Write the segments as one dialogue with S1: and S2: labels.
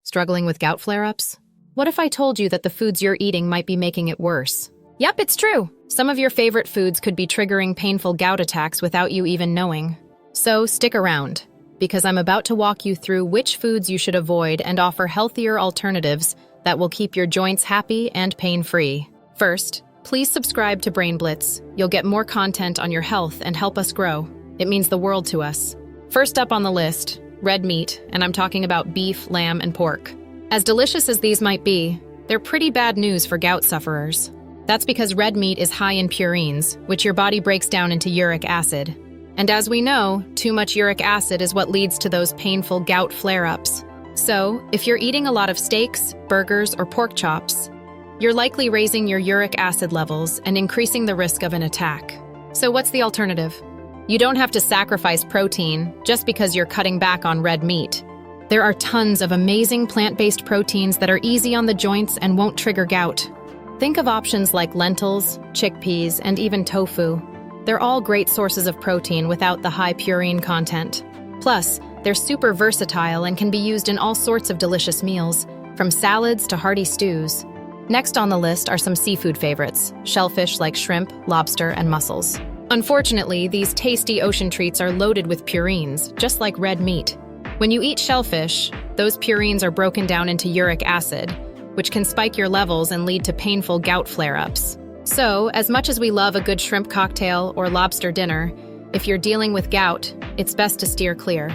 S1: Struggling with gout flare-ups? What if I told you that the foods you're eating might be making it worse? Yep, it's true. Some of your favorite foods could be triggering painful gout attacks without you even knowing. So stick around, because I'm about to walk you through which foods you should avoid and offer healthier alternatives that will keep your joints happy and pain-free. First, please subscribe to Brain Blitz. You'll get more content on your health and help us grow. It means the world to us. First up on the list, red meat, and I'm talking about beef, lamb, and pork. As delicious as these might be, they're pretty bad news for gout sufferers. That's because red meat is high in purines, which your body breaks down into uric acid. And as we know, too much uric acid is what leads to those painful gout flare-ups. So, if you're eating a lot of steaks, burgers, or pork chops, you're likely raising your uric acid levels and increasing the risk of an attack. So what's the alternative? You don't have to sacrifice protein just because you're cutting back on red meat. There are tons of amazing plant-based proteins that are easy on the joints and won't trigger gout. Think of options like lentils, chickpeas, and even tofu. They're all great sources of protein without the high purine content. Plus, they're super versatile and can be used in all sorts of delicious meals, from salads to hearty stews. Next on the list are some seafood favorites, shellfish like shrimp, lobster, and mussels. Unfortunately, these tasty ocean treats are loaded with purines, just like red meat. When you eat shellfish, those purines are broken down into uric acid, which can spike your levels and lead to painful gout flare-ups. So, as much as we love a good shrimp cocktail or lobster dinner, if you're dealing with gout, it's best to steer clear.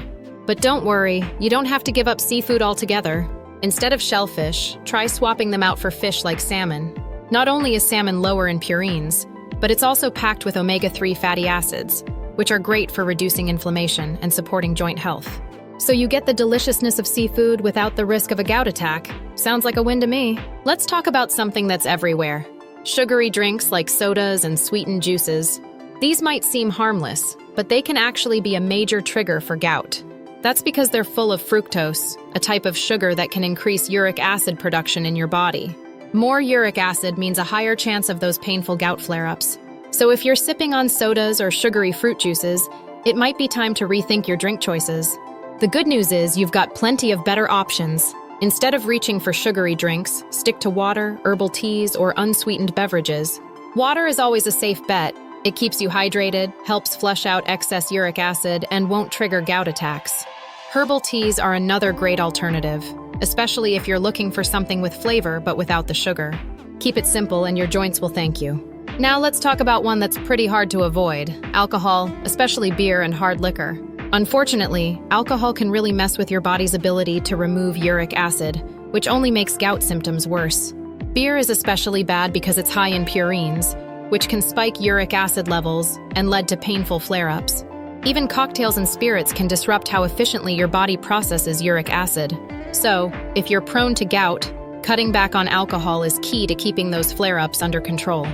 S1: But don't worry, you don't have to give up seafood altogether. Instead of shellfish, try swapping them out for fish like salmon. Not only is salmon lower in purines, but it's also packed with omega-3 fatty acids, which are great for reducing inflammation and supporting joint health. So you get the deliciousness of seafood without the risk of a gout attack. Sounds like a win to me. Let's talk about something that's everywhere. Sugary drinks like sodas and sweetened juices. These might seem harmless, but they can actually be a major trigger for gout. That's because they're full of fructose, a type of sugar that can increase uric acid production in your body. More uric acid means a higher chance of those painful gout flare-ups. So if you're sipping on sodas or sugary fruit juices, it might be time to rethink your drink choices. The good news is you've got plenty of better options. Instead of reaching for sugary drinks, stick to water, herbal teas, or unsweetened beverages. Water is always a safe bet. It keeps you hydrated, helps flush out excess uric acid, and won't trigger gout attacks. Herbal teas are another great alternative, especially if you're looking for something with flavor but without the sugar. Keep it simple and your joints will thank you. Now let's talk about one that's pretty hard to avoid: alcohol, especially beer and hard liquor. Unfortunately, alcohol can really mess with your body's ability to remove uric acid, which only makes gout symptoms worse. Beer is especially bad because it's high in purines, which can spike uric acid levels and lead to painful flare-ups. Even cocktails and spirits can disrupt how efficiently your body processes uric acid. So, if you're prone to gout, cutting back on alcohol is key to keeping those flare-ups under control.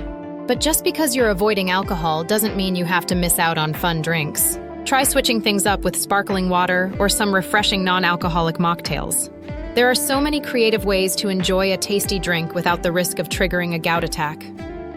S1: But just because you're avoiding alcohol doesn't mean you have to miss out on fun drinks. Try switching things up with sparkling water or some refreshing non-alcoholic mocktails. There are so many creative ways to enjoy a tasty drink without the risk of triggering a gout attack.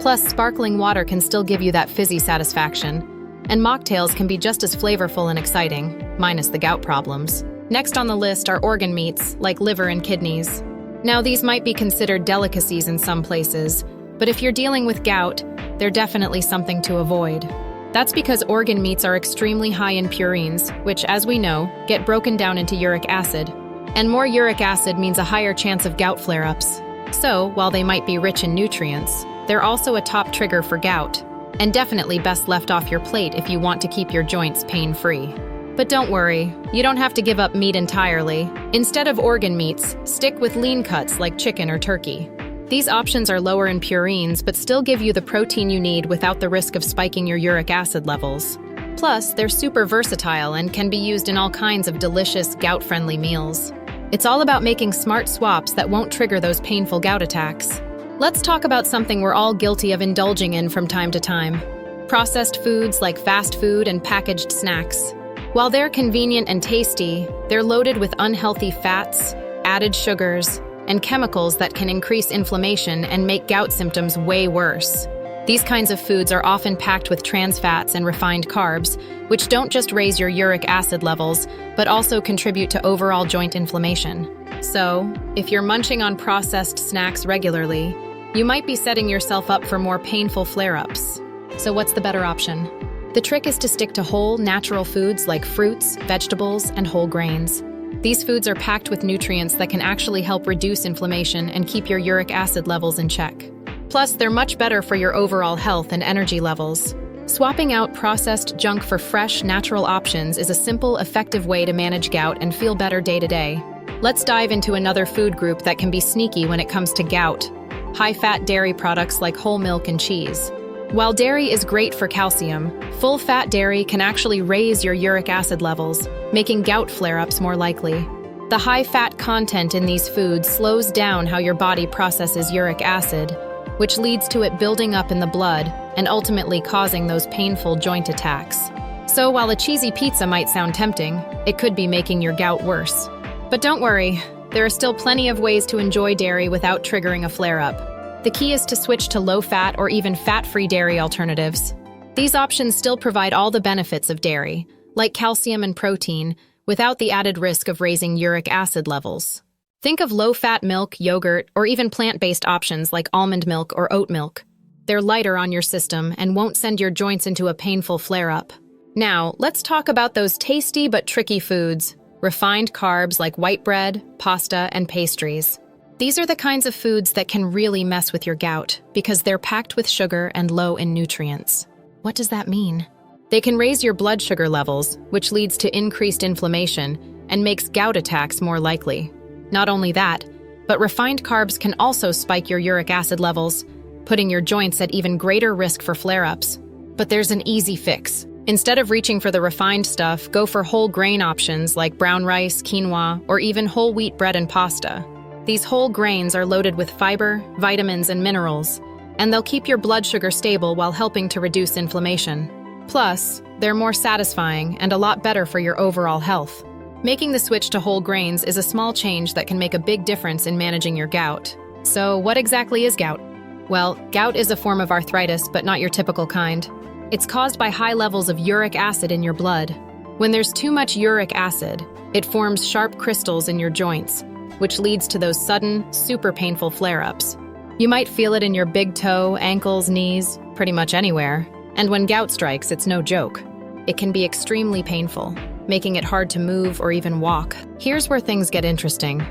S1: Plus, sparkling water can still give you that fizzy satisfaction, and mocktails can be just as flavorful and exciting, minus the gout problems. Next on the list are organ meats, like liver and kidneys. Now, these might be considered delicacies in some places, but if you're dealing with gout, they're definitely something to avoid. That's because organ meats are extremely high in purines, which, as we know, get broken down into uric acid. And more uric acid means a higher chance of gout flare-ups. So, while they might be rich in nutrients, they're also a top trigger for gout, and definitely best left off your plate if you want to keep your joints pain-free. But don't worry, you don't have to give up meat entirely. Instead of organ meats, stick with lean cuts like chicken or turkey. These options are lower in purines but still give you the protein you need without the risk of spiking your uric acid levels. Plus, they're super versatile and can be used in all kinds of delicious, gout-friendly meals. It's all about making smart swaps that won't trigger those painful gout attacks. Let's talk about something we're all guilty of indulging in from time to time: processed foods like fast food and packaged snacks. While they're convenient and tasty, they're loaded with unhealthy fats, added sugars, and chemicals that can increase inflammation and make gout symptoms way worse. These kinds of foods are often packed with trans fats and refined carbs, which don't just raise your uric acid levels, but also contribute to overall joint inflammation. So, if you're munching on processed snacks regularly, you might be setting yourself up for more painful flare-ups. So what's the better option? The trick is to stick to whole, natural foods like fruits, vegetables, and whole grains. These foods are packed with nutrients that can actually help reduce inflammation and keep your uric acid levels in check. Plus, they're much better for your overall health and energy levels. Swapping out processed junk for fresh, natural options is a simple, effective way to manage gout and feel better day to day. Let's dive into another food group that can be sneaky when it comes to gout: high-fat dairy products like whole milk and cheese. While dairy is great for calcium, full-fat dairy can actually raise your uric acid levels, making gout flare-ups more likely. The high-fat content in these foods slows down how your body processes uric acid, which leads to it building up in the blood and ultimately causing those painful joint attacks. So while a cheesy pizza might sound tempting, it could be making your gout worse. But don't worry, there are still plenty of ways to enjoy dairy without triggering a flare-up. The key is to switch to low-fat or even fat-free dairy alternatives. These options still provide all the benefits of dairy, like calcium and protein, without the added risk of raising uric acid levels. Think of low-fat milk, yogurt, or even plant-based options like almond milk or oat milk. They're lighter on your system and won't send your joints into a painful flare-up. Now, let's talk about those tasty but tricky foods: refined carbs like white bread, pasta, and pastries. These are the kinds of foods that can really mess with your gout because they're packed with sugar and low in nutrients. What does that mean? They can raise your blood sugar levels, which leads to increased inflammation and makes gout attacks more likely. Not only that, but refined carbs can also spike your uric acid levels, putting your joints at even greater risk for flare-ups. But there's an easy fix. Instead of reaching for the refined stuff, go for whole grain options like brown rice, quinoa, or even whole wheat bread and pasta. These whole grains are loaded with fiber, vitamins, and minerals, and they'll keep your blood sugar stable while helping to reduce inflammation. Plus, they're more satisfying and a lot better for your overall health. Making the switch to whole grains is a small change that can make a big difference in managing your gout. So, what exactly is gout? Well, gout is a form of arthritis, but not your typical kind. It's caused by high levels of uric acid in your blood. When there's too much uric acid, it forms sharp crystals in your joints, which leads to those sudden, super painful flare-ups. You might feel it in your big toe, ankles, knees, pretty much anywhere. And when gout strikes, it's no joke. It can be extremely painful, making it hard to move or even walk. Here's where things get interesting.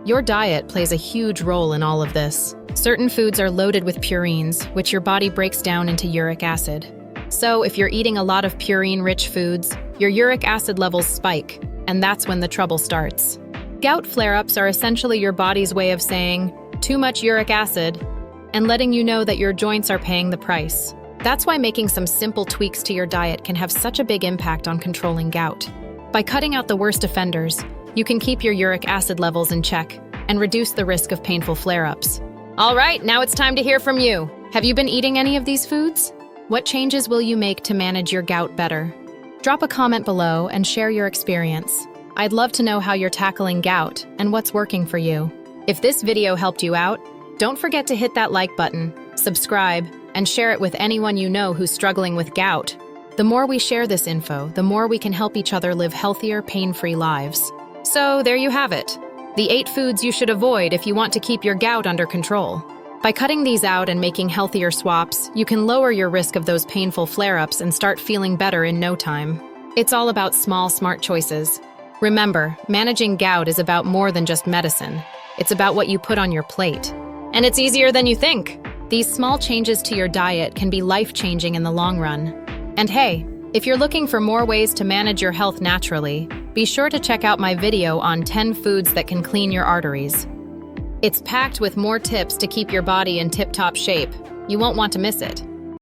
S1: Your diet plays a huge role in all of this. Certain foods are loaded with purines, which your body breaks down into uric acid. So if you're eating a lot of purine-rich foods, your uric acid levels spike, and that's when the trouble starts. Gout flare-ups are essentially your body's way of saying, too much uric acid, and letting you know that your joints are paying the price. That's why making some simple tweaks to your diet can have such a big impact on controlling gout. By cutting out the worst offenders, you can keep your uric acid levels in check and reduce the risk of painful flare-ups. All right, now it's time to hear from you. Have you been eating any of these foods? What changes will you make to manage your gout better? Drop a comment below and share your experience. I'd love to know how you're tackling gout and what's working for you. If this video helped you out, don't forget to hit that like button, subscribe, and share it with anyone you know who's struggling with gout. The more we share this info, the more we can help each other live healthier, pain-free lives. So there you have it. The 8 foods you should avoid if you want to keep your gout under control. By cutting these out and making healthier swaps, you can lower your risk of those painful flare-ups and start feeling better in no time. It's all about small, smart choices. Remember, managing gout is about more than just medicine. It's about what you put on your plate. And it's easier than you think. These small changes to your diet can be life-changing in the long run. And hey, if you're looking for more ways to manage your health naturally, be sure to check out my video on 10 foods that can clean your arteries. It's packed with more tips to keep your body in tip-top shape. You won't want to miss it.